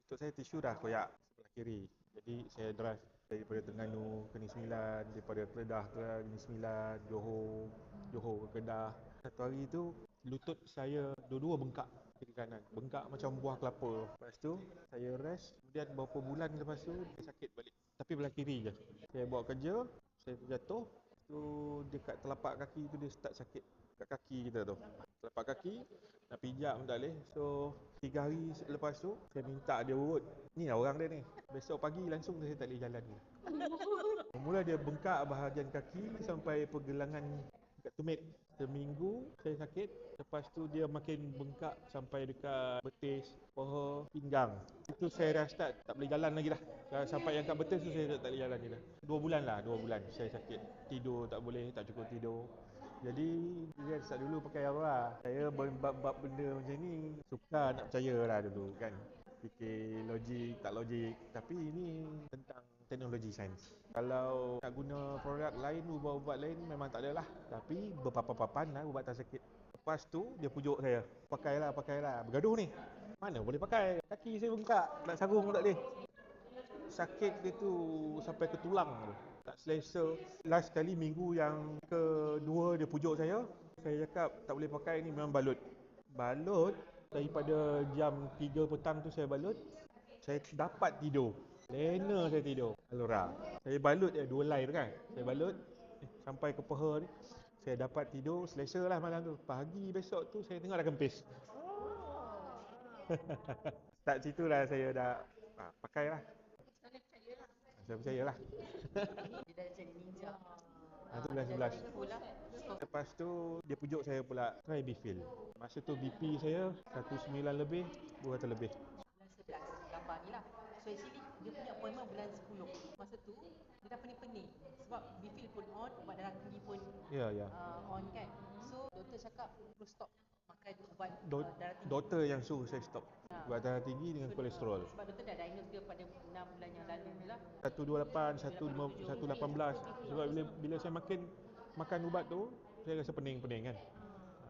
Untuk saya tisu dah koyak sebelah kiri. Jadi saya drive daripada Terengganu ke Negeri Sembilan, daripada Kedah ke Negeri Sembilan, Johor ke Kedah. Satu hari tu lutut saya dua-dua bengkak kiri kanan. Bengkak macam buah kelapa. Lepas tu saya rest. Kemudian beberapa bulan lepas tu saya sakit balik. Tapi belah kiri je. Saya bawa kerja, saya terjatuh. Tu dekat telapak kaki tu dia start sakit. Kat kaki kita tu. Telapak kaki nak pijak pun tak boleh. So 3 hari lepas tu saya minta dia urut. Ni lah orang dia ni. Besok pagi langsung saya tak boleh jalan ni. Mula dia bengkak bahagian kaki sampai pergelangan dekat tumit. Seminggu saya sakit. Lepas tu dia makin bengkak sampai dekat betis, paha, pinggang. Itu saya dah start tak boleh jalan lagi dah. Sampai yang kat betis tu saya tak boleh jalan lagi dah. 2 bulan saya sakit. Tidur tak boleh, tak cukup tidur. Jadi dia start dulu pakai arwah. Saya bab-bab benda macam ni suka nak percaya lah dulu kan. Fikir logik, tak logik. Tapi ini tentang teknologi sains. Kalau nak guna produk lain, ubat-ubat lain memang tak ada lah. Tapi berpapan-papan lah ubatan sakit. Lepas tu dia pujuk saya. Pakailah. Bergaduh ni. Mana boleh pakai? Kaki saya bengkak. Nak sarung pun tak boleh. Sakit dia tu sampai ke tulang tu. Tak selesa. Last kali minggu yang kedua dia pujuk saya. Saya cakap tak boleh pakai ni memang balut. Balut daripada jam 3 petang tu saya balut. Saya dapat tidur. Lena saya tidur. Alora. Saya balut dia 2 helai tu kan. Saya balut sampai ke paha ni. Saya dapat tidur, selesa lah malam tu. Pagi besok tu saya tengok dah kempis. Tak situ lah saya dah pakai lah. Saya percayalah. Dia dah jadi ninja. Itu bulan 11. Pula. Lepas tu dia pujuk saya pula try Bifil. Masa tu BP saya 19 lebih, 200 lebih. Bulan 11 gambar ni lah. So actually dia punya appointment bulan 10. Masa tu dia dah pening-pening sebab bifil pun on, ubat darah tinggi pun Ya, ya. on kan. So doktor cakap perlu stop makan ubat darah tinggi. Doktor yang suruh saya stop ubat darah tinggi dengan kolesterol. Sebab doktor dah diagnose dia pada 6 bulan yang lalu ni lah. 128, 118. Sebab bila saya makan ubat tu, saya rasa pening-pening kan.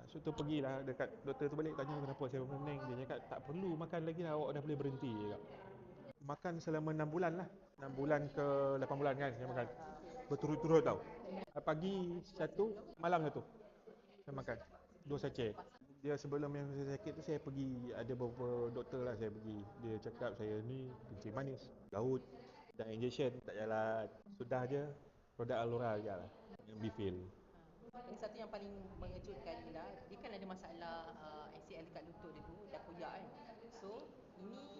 So tu pergilah dekat doktor tu balik tanya kenapa saya pening. Dia cakap tak perlu makan lagi lah, awak dah boleh berhenti. Cakap. Makan selama 6 bulan lah. 6 bulan ke 8 bulan kan saya makan. Berturut-turut tau. Pagi satu, malam satu. Saya makan 2 sachet. Dia sebelum yang saya sakit tu saya pergi, ada beberapa doktor lah saya pergi. Dia cakap saya ni kencing manis, gaut dan injection tak jalan. Sudah je produk Alora je lah yang Bifil. Ini satu yang paling mengejutkan Ila, dia kan ada masalah ACL dekat lutut dia tu, dah koyak kan. So, ini